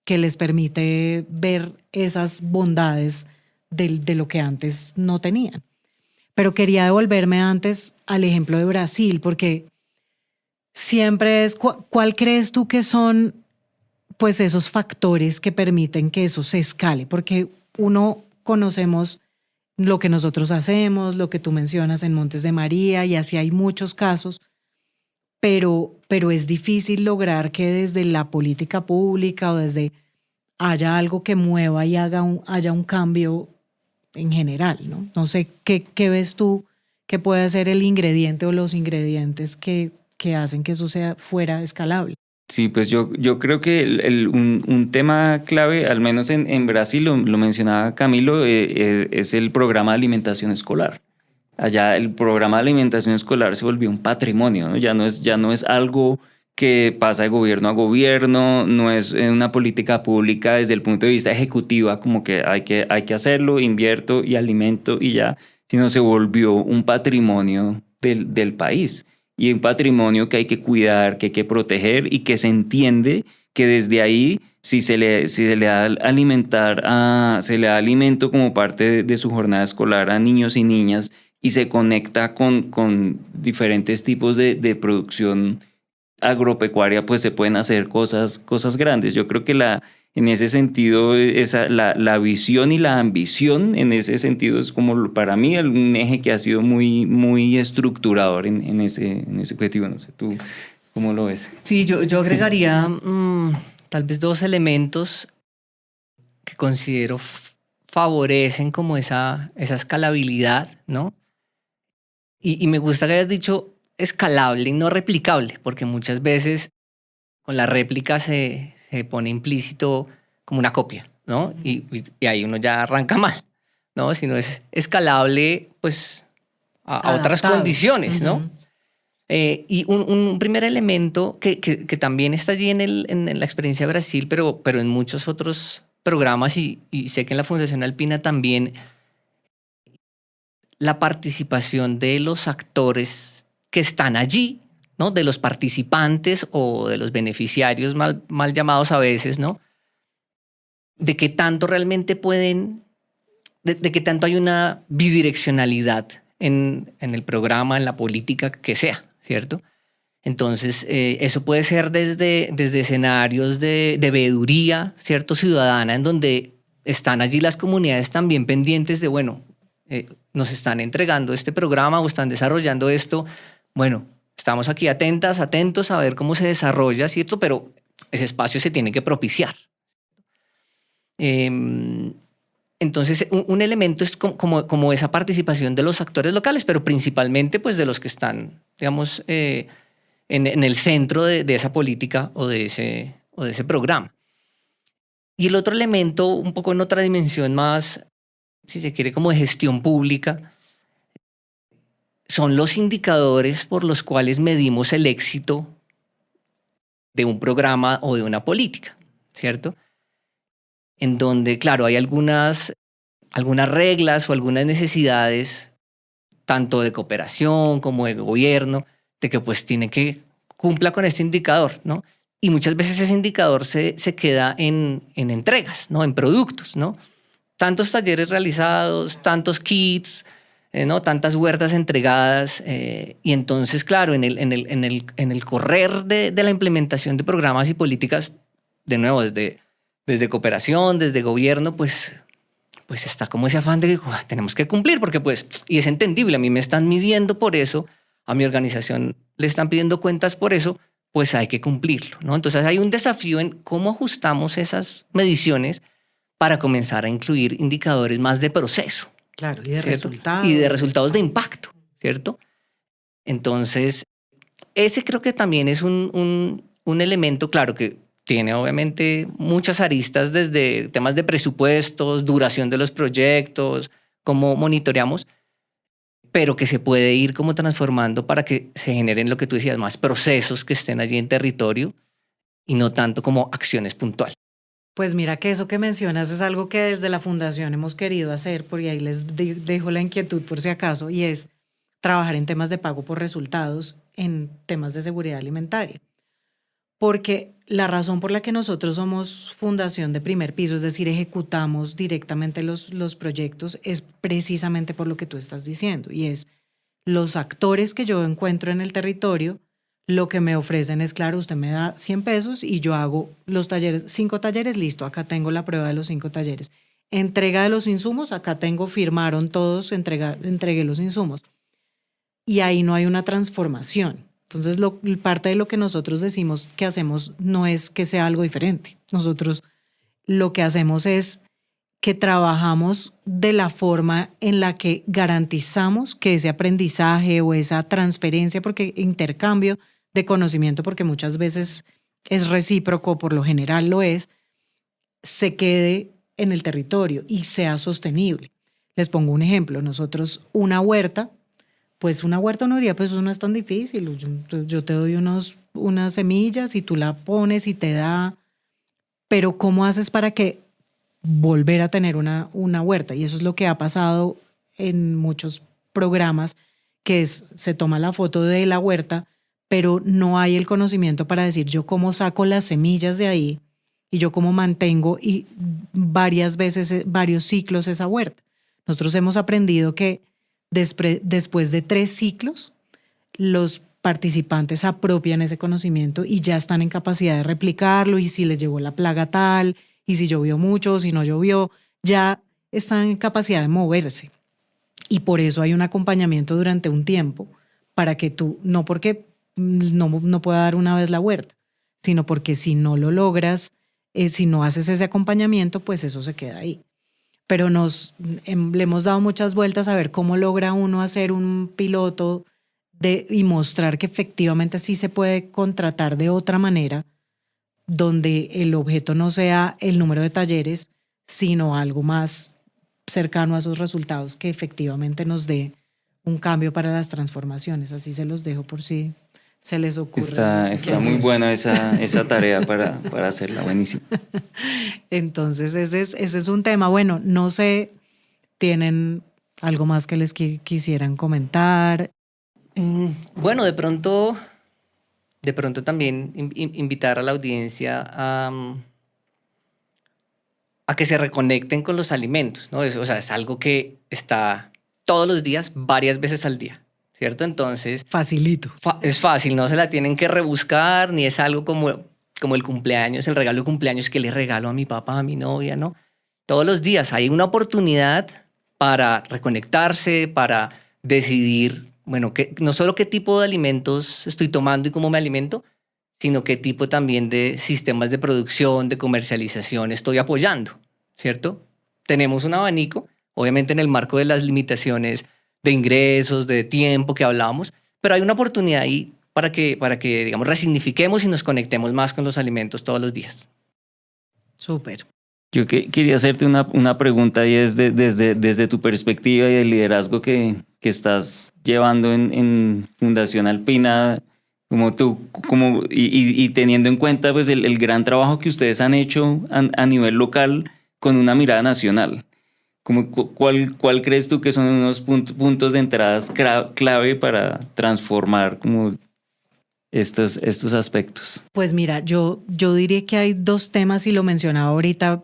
Speaker 1: les permite ver esas bondades de lo que antes no tenían. Pero quería devolverme antes al ejemplo de Brasil, porque siempre es, ¿cuál crees tú que son pues esos factores que permiten que eso se escale? Porque uno conocemos lo que nosotros hacemos, lo que tú mencionas en Montes de María, y así hay muchos casos, pero es difícil lograr que desde la política pública o desde haya algo que mueva y haya un cambio en general, ¿no? No sé, ¿qué ves tú que puede ser el ingrediente o los ingredientes que hacen que eso fuera escalable?
Speaker 2: Sí, pues yo creo que un tema clave, al menos en Brasil, lo mencionaba Camilo, es el programa de alimentación escolar. Allá el programa de alimentación escolar se volvió un patrimonio, ¿no? Ya no es algo que pasa de gobierno a gobierno, no es una política pública desde el punto de vista ejecutiva, como que hay que hacerlo, invierto y alimento y ya, sino se volvió un patrimonio del país y un patrimonio que hay que cuidar, que hay que proteger y que se entiende que desde ahí, si se le da se le da alimento como parte de su jornada escolar a niños y niñas y se conecta con diferentes tipos de producción agropecuaria, pues se pueden hacer cosas grandes. Yo creo que en ese sentido la visión y la ambición en ese sentido es como para mí un eje que ha sido muy, muy estructurador en ese objetivo. No sé, ¿tú cómo lo ves?
Speaker 3: Sí, yo agregaría tal vez 2 elementos que considero favorecen como esa escalabilidad, ¿no? Y me gusta que hayas dicho escalable y no replicable, porque muchas veces con la réplica se pone implícito como una copia, ¿no? Y ahí uno ya arranca mal, ¿no? Si no es escalable, pues a otras condiciones, ¿no? Uh-huh. Y un primer elemento que también está allí en la experiencia de Brasil, pero en muchos otros programas y sé que en la Fundación Alpina también, la participación de los actores que están allí, ¿no? De los participantes o de los beneficiarios mal llamados a veces, ¿no? De qué tanto realmente pueden, de qué tanto hay una bidireccionalidad en el programa, en la política que sea, ¿cierto? Entonces, eso puede ser desde escenarios de veeduría, ¿cierto? Ciudadana, en donde están allí las comunidades también pendientes de, bueno, nos están entregando este programa o están desarrollando esto, bueno, Estamos aquí atentos a ver cómo se desarrolla, ¿cierto? Pero ese espacio se tiene que propiciar. Entonces, un elemento es como esa participación de los actores locales, pero principalmente pues, de los que están, digamos, en el centro de esa política o de ese programa. Y el otro elemento, un poco en otra dimensión más, si se quiere, como de gestión pública, son los indicadores por los cuales medimos el éxito de un programa o de una política, ¿cierto? En donde, claro, hay algunas reglas o algunas necesidades, tanto de cooperación como de gobierno, de que pues tiene que cumpla con este indicador, ¿no? Y muchas veces ese indicador se queda en entregas, ¿no? En productos, ¿no? Tantos talleres realizados, tantos kits, ¿no? Tantas huertas entregadas. Y entonces, claro, en el correr de la implementación de programas y políticas, de nuevo, desde cooperación, desde gobierno, pues está como ese afán de que tenemos que cumplir, porque pues, y es entendible, a mí me están midiendo por eso, a mi organización le están pidiendo cuentas por eso, pues hay que cumplirlo, ¿no? Entonces hay un desafío en cómo ajustamos esas mediciones para comenzar a incluir indicadores más de proceso.
Speaker 1: Claro, y de
Speaker 3: ¿cierto?
Speaker 1: resultados.
Speaker 3: Y de resultados de impacto, ¿cierto? Entonces, ese creo que también es un elemento, claro, que tiene obviamente muchas aristas, desde temas de presupuestos, duración de los proyectos, cómo monitoreamos, pero que se puede ir como transformando para que se generen lo que tú decías, más procesos que estén allí en territorio y no tanto como acciones puntuales.
Speaker 1: Pues mira que eso que mencionas es algo que desde la fundación hemos querido hacer, porque ahí les dejo la inquietud por si acaso, y es trabajar en temas de pago por resultados en temas de seguridad alimentaria. Porque la razón por la que nosotros somos fundación de primer piso, es decir, ejecutamos directamente los proyectos, es precisamente por lo que tú estás diciendo, y es los actores que yo encuentro en el territorio, lo que me ofrecen es, claro, usted me da 100 pesos y yo hago los talleres, 5 talleres, listo, acá tengo la prueba de los 5 talleres. Entrega de los insumos, acá tengo, firmaron todos, entregué los insumos. Y ahí no hay una transformación. Entonces, parte de lo que nosotros decimos que hacemos no es que sea algo diferente. Nosotros lo que hacemos es que trabajamos de la forma en la que garantizamos que ese aprendizaje o esa transferencia, porque intercambio de conocimiento, porque muchas veces es recíproco, por lo general lo es, se quede en el territorio y sea sostenible. Les pongo un ejemplo. Nosotros una huerta, pues una huerta uno diría, pues eso no es tan difícil. Yo te doy unas semillas y tú la pones y te da, pero ¿cómo haces para que volver a tener una huerta? Y eso es lo que ha pasado en muchos programas, que se toma la foto de la huerta, pero no hay el conocimiento para decir yo cómo saco las semillas de ahí y yo cómo mantengo y varias veces, varios ciclos esa huerta. Nosotros hemos aprendido que después de 3 ciclos, los participantes apropian ese conocimiento y ya están en capacidad de replicarlo, y si les llegó la plaga tal, y si llovió mucho, si no llovió, ya están en capacidad de moverse. Y por eso hay un acompañamiento durante un tiempo, para que tú, no porque no pueda dar una vez la huerta, sino porque si no lo logras, si no haces ese acompañamiento, pues eso se queda ahí. Pero le hemos dado muchas vueltas a ver cómo logra uno hacer un piloto y mostrar que efectivamente sí se puede contratar de otra manera, donde el objeto no sea el número de talleres, sino algo más cercano a esos resultados que efectivamente nos dé un cambio para las transformaciones. Así se los dejo por si se les ocurre.
Speaker 2: Está muy buena esa tarea para hacerla, buenísimo.
Speaker 1: Entonces ese es un tema. Bueno, no sé, ¿tienen algo más que les quisieran comentar?
Speaker 3: Bueno, de pronto también invitar a la audiencia a que se reconecten con los alimentos, ¿no? O sea, es algo que está todos los días, varias veces al día, ¿cierto? Entonces...
Speaker 1: Facilito.
Speaker 3: Es fácil, no se la tienen que rebuscar, ni es algo como el cumpleaños, el regalo de cumpleaños que le regalo a mi papá, a mi novia, ¿no? Todos los días hay una oportunidad para reconectarse, para decidir bueno, no solo qué tipo de alimentos estoy tomando y cómo me alimento, sino qué tipo también de sistemas de producción, de comercialización estoy apoyando, ¿cierto? Tenemos un abanico, obviamente en el marco de las limitaciones de ingresos, de tiempo que hablábamos, pero hay una oportunidad ahí para que digamos, resignifiquemos y nos conectemos más con los alimentos todos los días.
Speaker 1: Súper.
Speaker 2: Yo quería hacerte una pregunta y es desde tu perspectiva y el liderazgo que estás llevando en Fundación Alpina, como tú, y teniendo en cuenta pues, el gran trabajo que ustedes han hecho a nivel local con una mirada nacional. ¿Cuál crees tú que son unos puntos de entradas clave para transformar como estos aspectos?
Speaker 1: Pues mira, yo diría que hay dos temas y lo mencionaba ahorita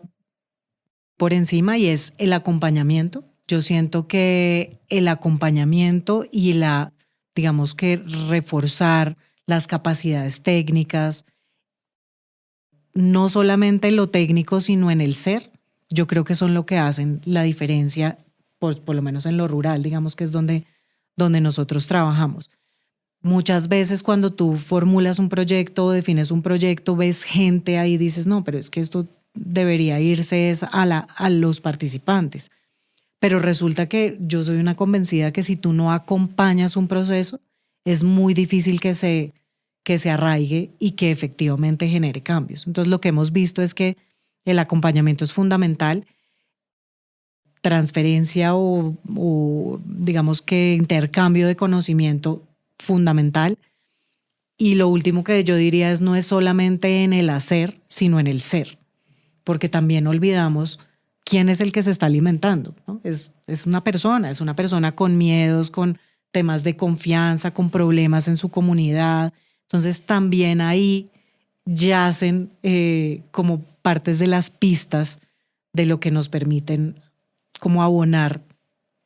Speaker 1: por encima y es el acompañamiento. Yo siento que el acompañamiento y digamos que reforzar las capacidades técnicas, no solamente en lo técnico, sino en el ser, yo creo que son lo que hacen la diferencia, por lo menos en lo rural, digamos que es donde nosotros trabajamos. Muchas veces cuando tú formulas un proyecto o defines un proyecto, ves gente ahí y dices, no, pero es que esto debería irse a los participantes. Pero resulta que yo soy una convencida que si tú no acompañas un proceso, es muy difícil que se arraigue y que efectivamente genere cambios. Entonces lo que hemos visto es que el acompañamiento es fundamental, transferencia o digamos que intercambio de conocimiento fundamental. Y lo último que yo diría es no es solamente en el hacer, sino en el ser, porque también olvidamos quién es el que se está alimentando, ¿no? Es una persona con miedos, con temas de confianza, con problemas en su comunidad. Entonces también ahí yacen como partes de las pistas de lo que nos permiten como abonar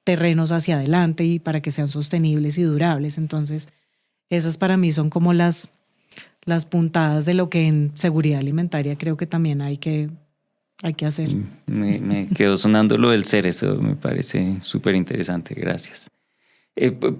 Speaker 1: terrenos hacia adelante y para que sean sostenibles y durables. Entonces esas para mí son como las puntadas de lo que en seguridad alimentaria creo que también hay que hacer.
Speaker 2: Me quedó sonando lo del ser, eso me parece súper interesante, gracias.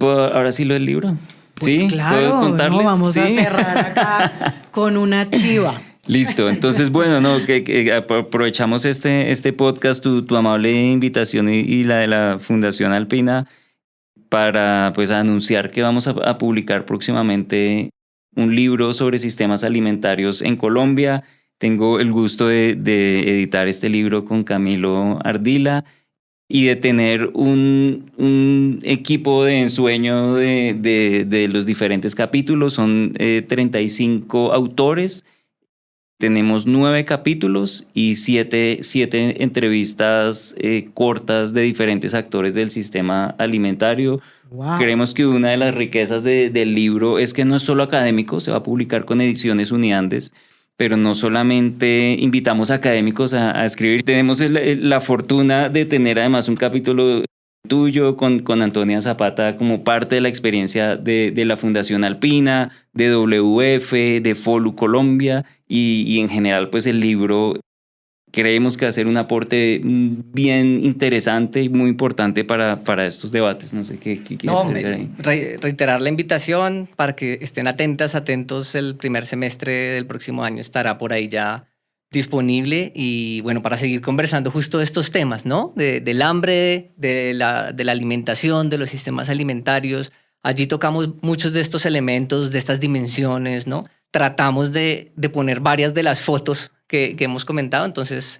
Speaker 2: ¿Ahora sí lo del libro?
Speaker 1: Pues
Speaker 2: ¿Sí?
Speaker 1: claro,
Speaker 2: ¿Puedo contarles?
Speaker 1: no, vamos a
Speaker 2: ¿Sí?
Speaker 1: cerrar acá con una chiva.
Speaker 2: Listo, entonces bueno, no, que aprovechamos este podcast, tu amable invitación y la de la Fundación Alpina para pues anunciar que vamos a publicar próximamente un libro sobre sistemas alimentarios en Colombia. Tengo el gusto de editar este libro con Camilo Ardila y de tener un equipo de ensueño de los diferentes capítulos. Son 35 autores. Tenemos 9 capítulos y 7 entrevistas cortas de diferentes actores del sistema alimentario.
Speaker 1: Wow.
Speaker 2: Creemos que una de las riquezas del libro es que no es solo académico, se va a publicar con Ediciones Uniandes, pero no solamente invitamos a académicos a escribir. Tenemos la fortuna de tener además un capítulo tuyo con Antonia Zapata como parte de la experiencia de la Fundación Alpina, de WF, de FOLU Colombia y en general pues el libro creemos que va a ser un aporte bien interesante y muy importante para estos debates. No sé qué quieres decir ahí.
Speaker 3: Reiterar la invitación para que estén atentos. El primer semestre del próximo año estará por ahí ya disponible y bueno, para seguir conversando justo de estos temas, ¿no? Del hambre, de la alimentación, de los sistemas alimentarios. Allí tocamos muchos de estos elementos, de estas dimensiones, ¿no? Tratamos de poner varias de las fotos que hemos comentado. Entonces,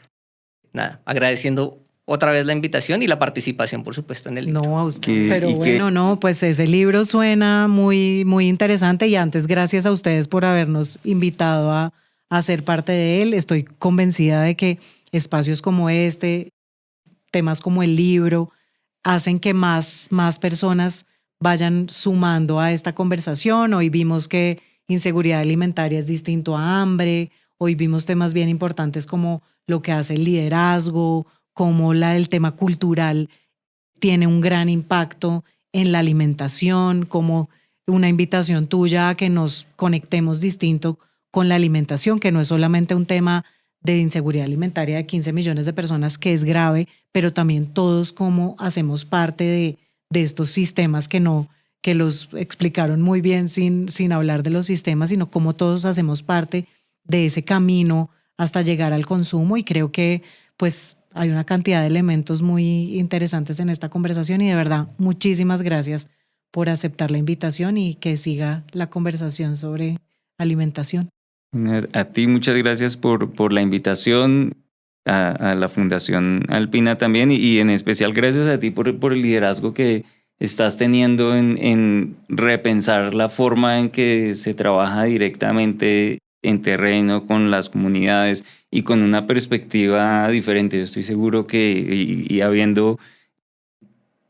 Speaker 3: nada, agradeciendo otra vez la invitación y la participación, por supuesto, en el libro.
Speaker 1: No, a usted. Pero bueno, no, pues ese libro suena muy, muy interesante y antes gracias a ustedes por habernos invitado a ser parte de él. Estoy convencida de que espacios como este, temas como el libro, hacen que más personas vayan sumando a esta conversación. Hoy vimos que inseguridad alimentaria es distinto a hambre. Hoy vimos temas bien importantes como lo que hace el liderazgo, como el tema cultural tiene un gran impacto en la alimentación, como una invitación tuya a que nos conectemos distinto con la alimentación, que no es solamente un tema de inseguridad alimentaria de 15 millones de personas, que es grave, pero también todos cómo hacemos parte de estos sistemas que no que los explicaron muy bien sin hablar de los sistemas, sino cómo todos hacemos parte de ese camino hasta llegar al consumo, y creo que pues hay una cantidad de elementos muy interesantes en esta conversación y de verdad muchísimas gracias por aceptar la invitación y que siga la conversación sobre alimentación.
Speaker 2: A ti muchas gracias por la invitación, a la Fundación Alpina también, y en especial gracias a ti por el liderazgo que estás teniendo en repensar la forma en que se trabaja directamente en terreno con las comunidades y con una perspectiva diferente. Yo estoy seguro que, y habiendo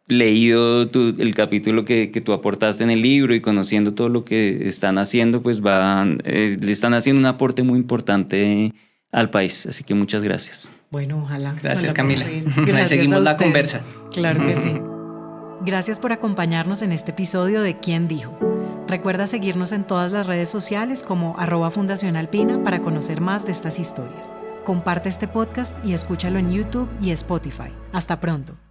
Speaker 2: leído el capítulo que tú aportaste en el libro y conociendo todo lo que están haciendo, pues le están haciendo un aporte muy importante al país. Así que muchas gracias.
Speaker 1: Bueno, ojalá.
Speaker 3: Gracias, Camila.
Speaker 1: Gracias,
Speaker 3: seguimos la conversa.
Speaker 1: Claro que sí. Gracias por acompañarnos en este episodio de ¿Quién dijo? Recuerda seguirnos en todas las redes sociales como @Fundación Alpina para conocer más de estas historias. Comparte este podcast y escúchalo en YouTube y Spotify. Hasta pronto.